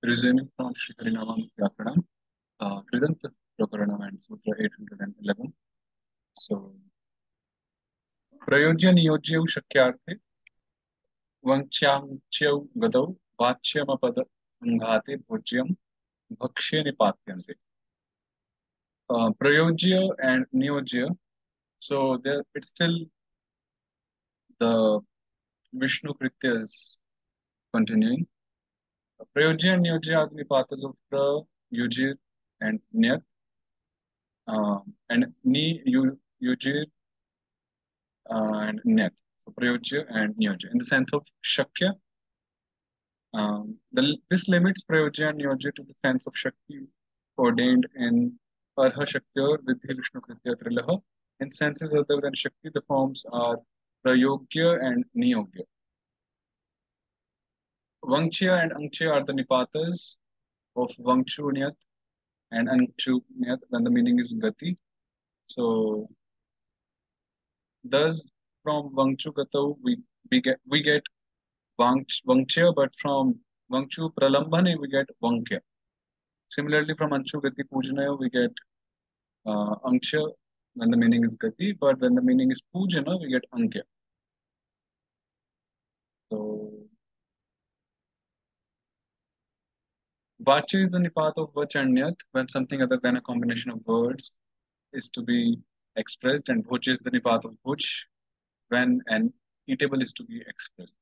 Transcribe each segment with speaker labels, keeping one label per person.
Speaker 1: Resuming from Sri Harinamam Vyakaranam, Kridanta prakaranam and Sutra 811. So, प्रयोज्य नियोज्यौ शक्यार्थे वंच्याञ्च्यौ गतौ वाच्यमपद संघाते भोज्यम भक्ष्य निपात्यन्ते. Prayojya and Niyojya. So there, it's still the Vishnu Kritya is continuing. Prayojya and Niyojya are the nipatas of Yujir and Niyat. And Yujir and Niyat. So Prayojya and Niyojya. In the sense of Shakya, this limits Prayojya and Niyojya to the sense of Shakti ordained in Arha Shaktyor Vidhi Vishnu Kritya Trilaha. In senses other than Shakti, the forms are Prayogya and Niyogya. Vangchya and Angchya are the nipatas of Vangchu Niyat and Angchu Niyat, then the meaning is Gati. So, thus from Vangchu Gatau we get Vangchya, but from Vangchu Pralambhane we get Vangkya. Similarly, from Anchu Gati Pujanaya we get Angchya when the meaning is Gati, but when the meaning is Pujana we get Ankya. So, Vacha is the nipat of Vach and Nyat when something other than a combination of words is to be expressed, and Bhuj is the nipat of Bhuj when an eatable is to be expressed.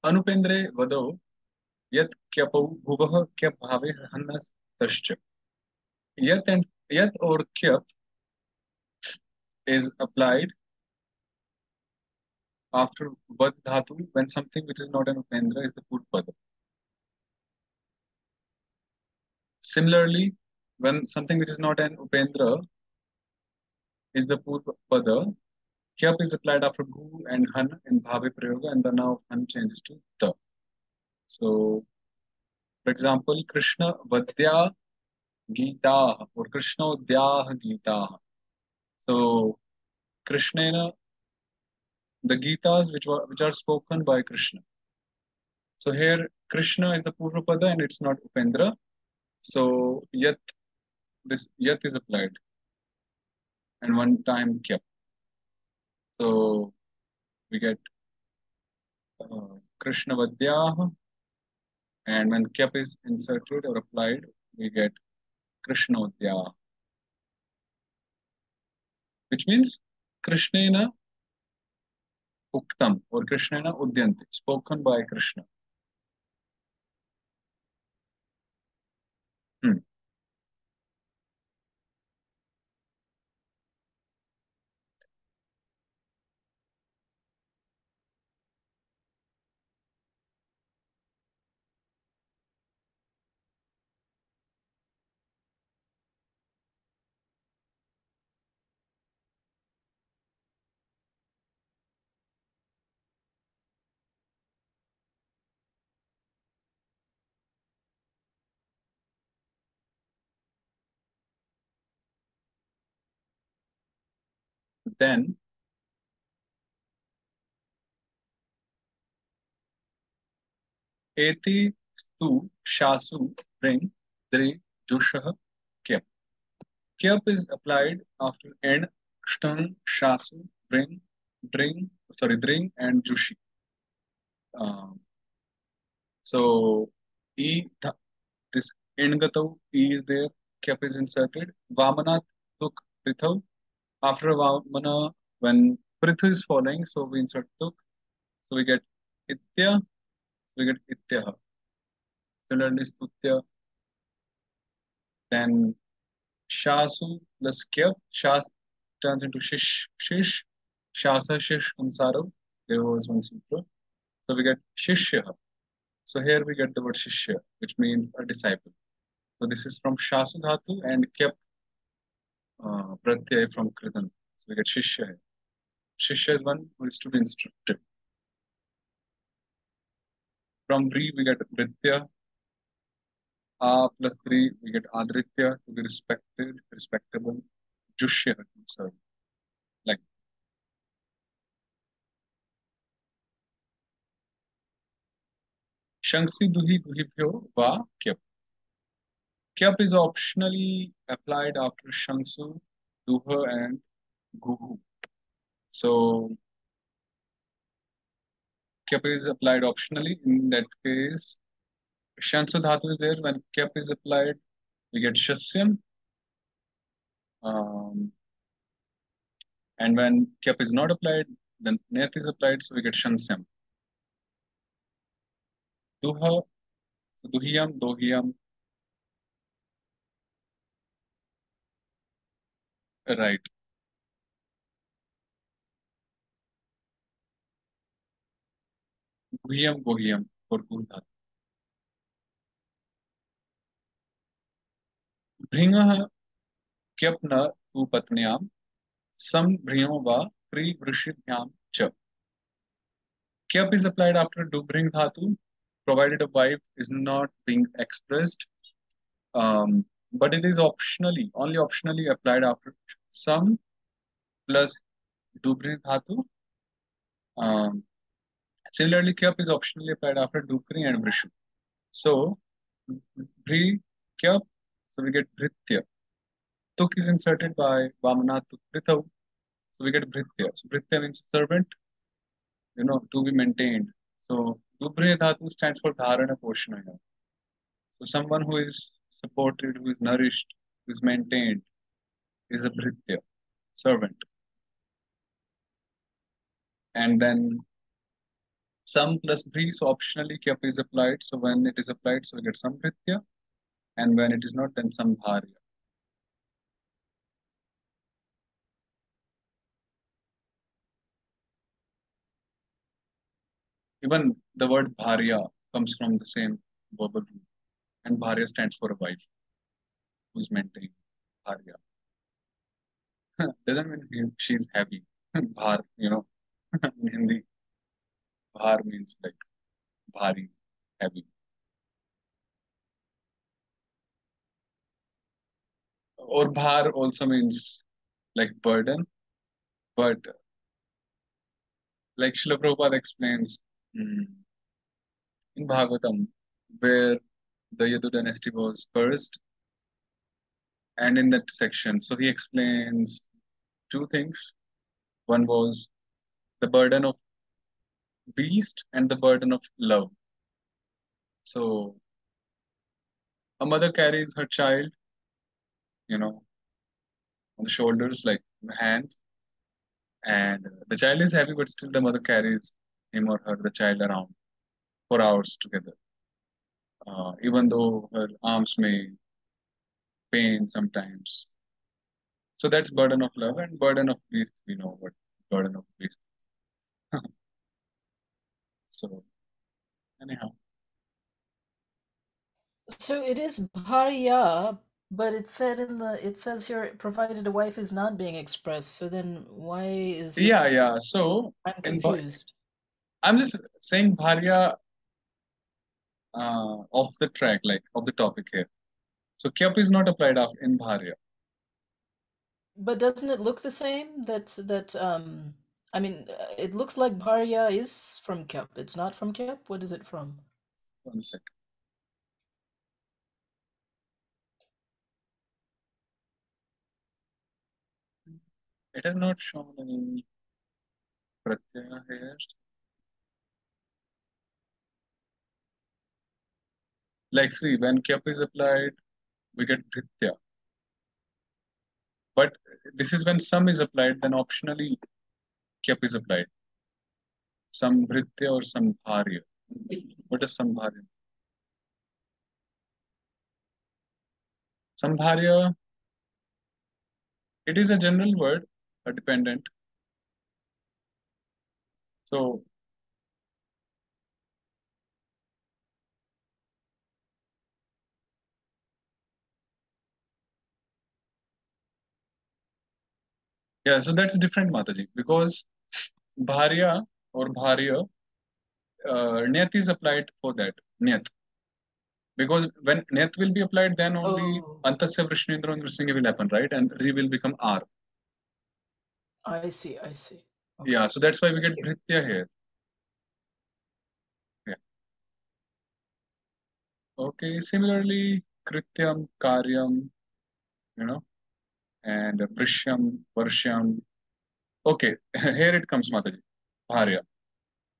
Speaker 1: Anupendre vado yat kyapau bhuvah kyap bhave hannas tascha. Yat or kyap is applied after vad dhatu when something which is not an upendra is the purpada. Similarly, when something which is not an upendra is the purpada, kyap is applied after bhu and han in bhave prayoga, and the now of han changes to the. So, for example, Krishna vadya gita or Krishna udyaha gita. So, Krishna, the Gitas which are spoken by Krishna. So here Krishna is the Purvapada and it's not Upendra. So this yat is applied and one time kyap. So we get Krishna Vadyaha, and when kyap is inserted or applied, we get Krishna Udyaha, which means Krishnena Uktam or Krishnena Udyanti, spoken by Krishna. Hmm. Then Eti Stu Shasu bring Dri Jushah Kyap. Kyap is applied after end, shtun, shasu, dring, and jushi. Um, so, this engatau, e is there, kyap is inserted. Vamana tuk prithav. After Vamana, when prithu is following, so we insert tuk. So we get itya, we get ityaha. Similarly, stutya, then shasu plus kyap. Shas turns into shish. Shasa shish ansaro. There was one sutra. So we get shishya. So here we get the word shishya, which means a disciple. So this is from shasu dhatu and kyap pratyay from kritan. So we get shishya. Shishya is one who is to be instructed. From Dri we get Vritya. A plus Dri we get Adritya, to be respected, respectable. Jushya, sorry. Like Shangsi duhi duhibhyo va kyap. Kyap is optionally applied after Shangsu, Duha, and Guhu. So Kyap is applied optionally. In that case, Shangsu Dhatu is there. When Kyap is applied, we get Shasyam. Um, and when Kyap is not applied, then Net is applied, so we get Shansyam. Duha, Duhiyam, Dohiyam. Right. Guhiyam, Gohiyam for Guh Dhatu. Bhringah Kyapna Tu Patnyam. Sam Bhriyo Va Pri Vrishibhyam Cha. Kyap is applied after Dubring Dhatu, provided a wife is not being expressed. But it is optionally, only optionally applied after Sam plus Dubring Dhatu. Um, Similarly, Kyap is optionally applied after Dupri and Vrishu. So, Bri, Kyap, so we get Bhritya. Tuk is inserted by Vamana Tuk Prithav, so we get Bhritya. So, Bhritya means servant, to be maintained. So, Dubre Dhatu stands for Dharana Poshana. So, someone who is supported, who is nourished, who is maintained, is a Bhritya, servant. And then Sam plus Bri, so optionally Kyap is applied. So, when it is applied, so we get some Bhritya. And when it is not, then some Bharya. Even the word Bharya comes from the same verbal root. And Bharya stands for a wife who's maintained. Bharya. Doesn't mean she's heavy. Bhar, in Hindi, Bhar means like bhari, heavy. Or Bhar also means like burden. But like Srila Prabhupada explains in Bhagavatam, where the Yadu dynasty was cursed, and in that section, so he explains two things. One was the burden of beast and the burden of love. So a mother carries her child, on the shoulders, like in the hands, and the child is happy, but still the mother carries him or her, the child, around for hours together. Even though her arms may pain sometimes. So that's burden of love and burden of beast. We know what burden of beast. So anyhow,
Speaker 2: So it is bharya, but it says here provided a wife is not being expressed. So then why is it?
Speaker 1: yeah. So
Speaker 2: I'm
Speaker 1: in
Speaker 2: confused.
Speaker 1: I'm just saying Bharya off the track, like of the topic here. So Kyap is not applied in Bharya.
Speaker 2: But doesn't it look the same? I mean, it looks like bharya is from Kyap. It's not from Kyap. What is it from?
Speaker 1: One second. It has not shown any pratyaya here. Like see, when Kyap is applied, we get Bhritya. But this is when some is applied, then optionally Kyap is applied. Some Bhritya or some Bharya. What is Sambharya? Sambharya, it is a general word, a dependent. So, yeah, so that's different, Mataji, because Bharya or Bharya, Nyat is applied for that. Nyat. Because when Nyat will be applied, then only
Speaker 2: Oh,
Speaker 1: Antasya Vrishnendra and Nrsimha will happen, right? And Ri will become R.
Speaker 2: I see. I see. Okay.
Speaker 1: Yeah, so that's why we
Speaker 2: Thank
Speaker 1: get
Speaker 2: you.
Speaker 1: Bhritya here. Yeah. Okay, similarly, Krityam, Karyam, you know, and Prishyam, Varshyam. Okay, here it comes, Mataji. Bharya.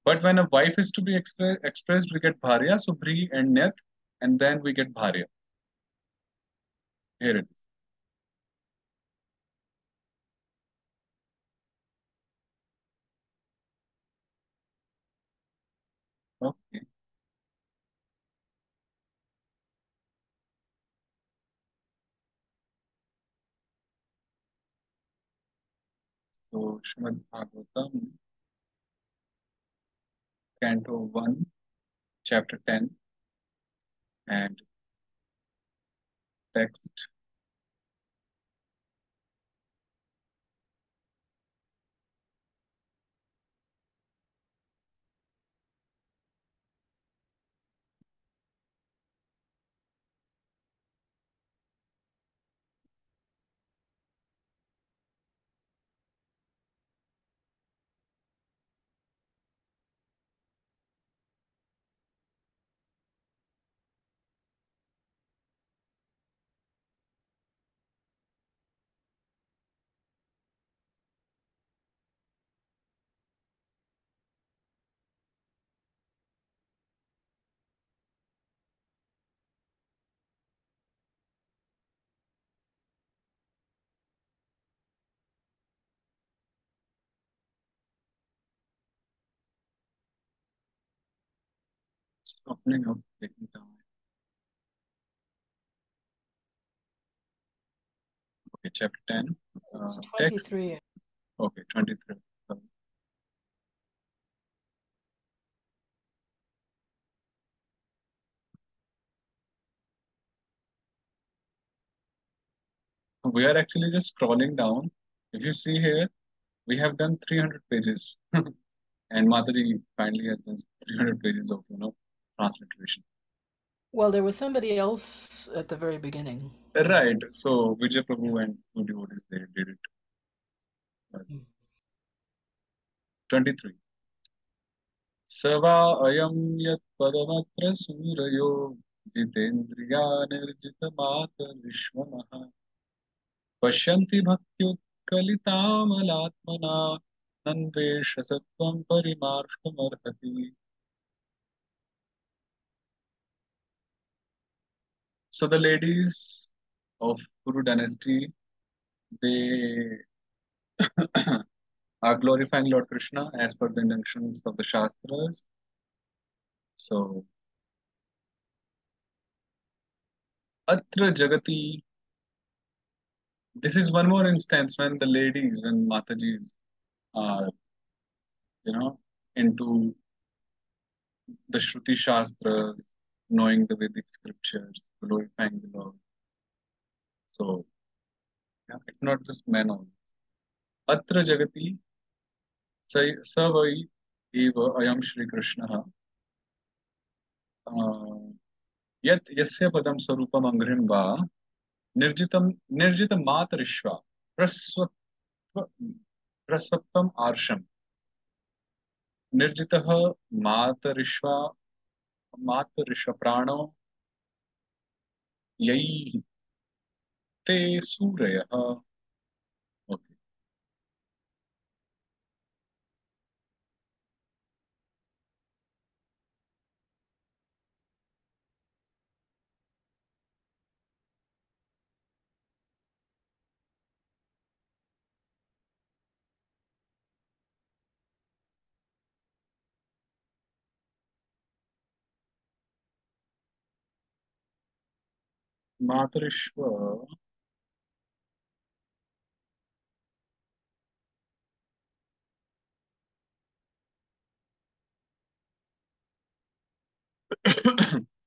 Speaker 1: But when a wife is to be expressed, we get Bharya, so Bri and Nyat, and then we get Bharya. Here it is. Okay, so Srimad Bhagavatam, Canto 1, Chapter 10, and text. Opening up, taking time. Okay, Chapter 10,
Speaker 2: It's
Speaker 1: text.
Speaker 2: 23.
Speaker 1: Okay, 23. So we are actually just scrolling down. If you see here, we have done 300 pages, and Mataji finally has done 300 pages of transliteration.
Speaker 2: Well, there was somebody else at the very beginning.
Speaker 1: Right. So Vijay Prabhu and two devotees they did it. uh,
Speaker 2: Mm.
Speaker 1: 23. Sava ayam yat padamatra surayo jitendriya nirjita mata vishwamaha पश्यन्ति भक्त्युत्कलितामलात्मना नन्देश सत्त्वं परिमार्ष्टुमर्हति. So the ladies of Guru dynasty, they are glorifying Lord Krishna as per the injunctions of the Shastras. So Atra Jagati, this is one more instance when the ladies, when Matajis are, you know, into the Shruti Shastras, knowing the Vedic scriptures, glorifying the Lord. So yeah, it's not just men only. Atra Jagati स वै एव अयं श्रीकृष्णः यत् यस्य पदं स्वरूपम् अङ्घ्रिं वा निर्जितं निर्जितमातरिष्वा प्रस्वत्व प्रस्वत्वम् आर्षम् निर्जितः मातरिष्वा मातरिष्व प्राणो यैः ते सूरयः. Okay. मातरिष्व.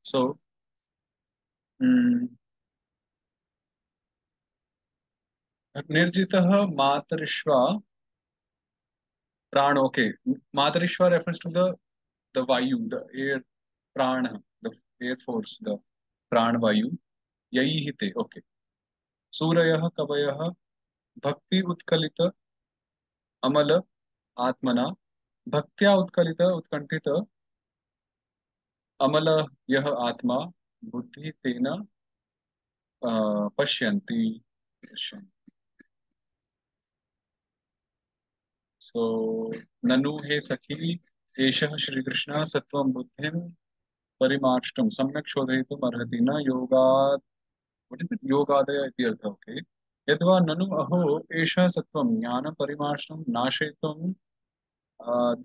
Speaker 1: So mm, निर्जितः मातरिष्वा प्राण. Okay, matarishwa refers to the vayu, the air, prana, the air force, the pran vayu. Yahi hite. Okay. Surayah kavayah bhakti utkalita amala atmana bhaktya utkalita utkantita amala yah atma buddhi tena pashyanti. So nanu he sakhi एषः श्रीकृष्णः सत्वं बुद्धिं परिमार्ष्टुं सम्यक् शोधयितुम् अर्हति न योगात् what is it? योगादय इति अर्थः okay यद्वा ननु अहो एषः सत्वं ज्ञानं परिमार्ष्टुं नाशयितुं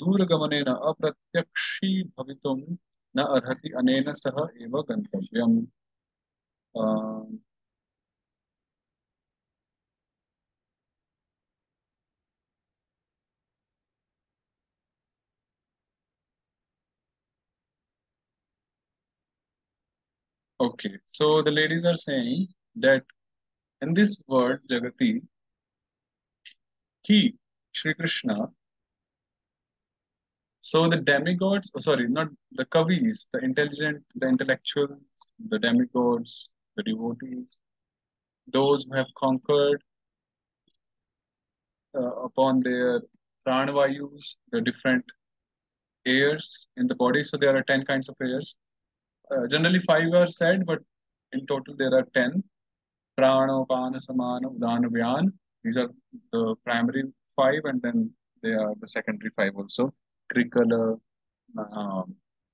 Speaker 1: दूरगमनेन अप्रत्यक्षी भवितुं न अर्हति अनेन सह एव गन्तव्यम् okay so the ladies are saying that in this word Jagati he Shri Krishna. So the demigods, oh, sorry, not the kavis, the intelligent, the intellectuals, the demigods, the devotees, those who have conquered upon their pranavayus, the different airs in the body. So there are 10 kinds of airs. Generally, five are said, but in total there are 10. Prana, Pana, Samana, Udana, Vyan. These are the primary five, and then they are the secondary five also. Krikala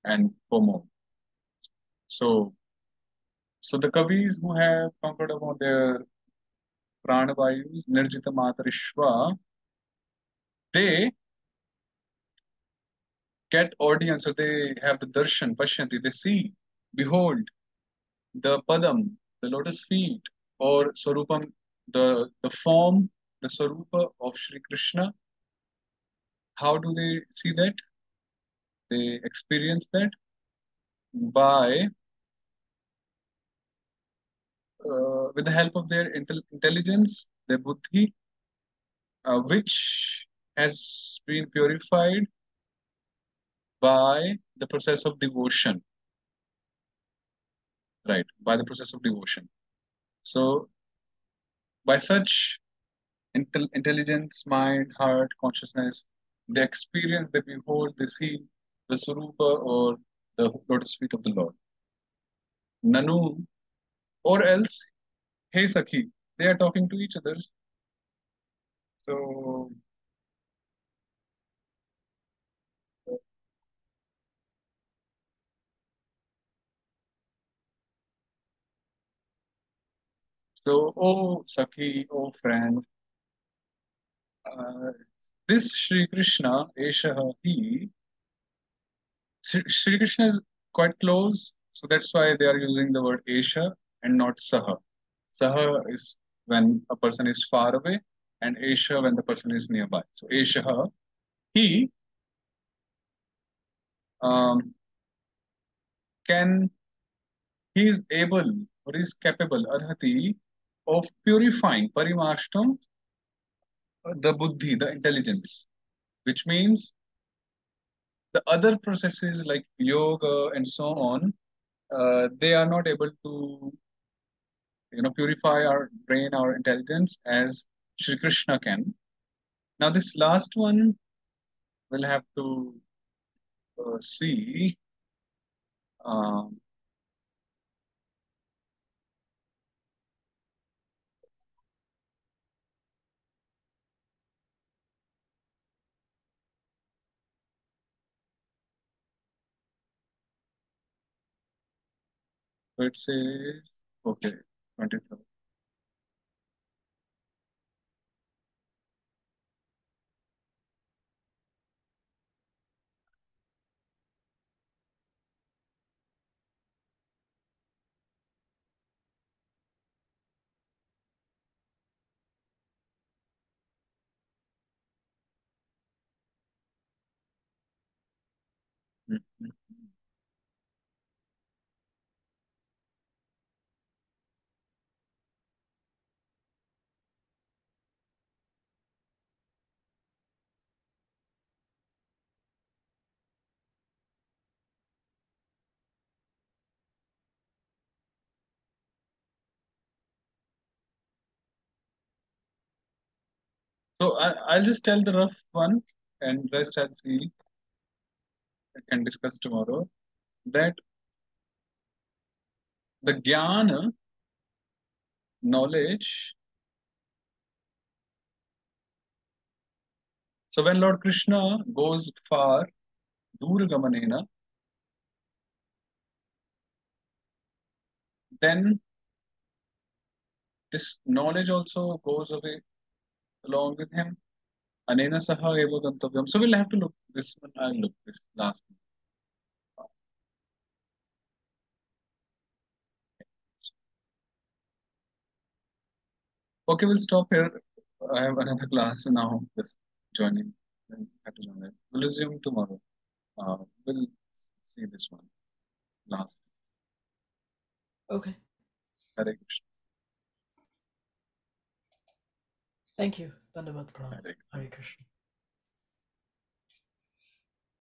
Speaker 1: and Pomo. So So the Kavis who have conquered upon their pranavayus, Nirjita Matarishva, they get audience, so they have the darshan, pashyanti, they see, behold, the padam, the lotus feet, or swarupam, the form, the swarupa of Sri Krishna. How do they see that? They experience that by, with the help of their intelligence, their buddhi, which has been purified by the process of devotion, right? By the process of devotion. So, by such intelligence, mind, heart, consciousness, they experience, they behold, they see the Surupa or the lotus feet of the Lord. Nanu, or else, hey Sakhi, they are talking to each other. So, oh Sakhi, oh friend, uh, this Sri Krishna, Eshaha, he, Shri Krishna is quite close, so that's why they are using the word Esha and not Saha. Saha is when a person is far away, and Esha when the person is nearby. So Esha, he um, can, he is able or is capable, arhati, of purifying parimarshtam, the buddhi, the intelligence, which means the other processes like yoga and so on, they are not able to purify our brain, our intelligence as Shri Krishna can. Now, this last one we'll have to see. Um, so it says, okay, 23rd. Mhm. So I'll just tell the rough one, and rest I'll see. I can discuss tomorrow. That the jnana, knowledge. So when Lord Krishna goes far, Duragamanena, then this knowledge also goes away along with him. Anena saha eva gantavyam. So we'll have to look this one. I'll look this last one. Okay, we'll stop here. I have another class now. Just joining. Then have to join it. We'll resume tomorrow. We'll see this one last.
Speaker 2: Okay.
Speaker 1: Hare Krishna.
Speaker 2: Thank you. Dandavat Pranam.
Speaker 1: Hare Krishna.
Speaker 2: Hare Krishna.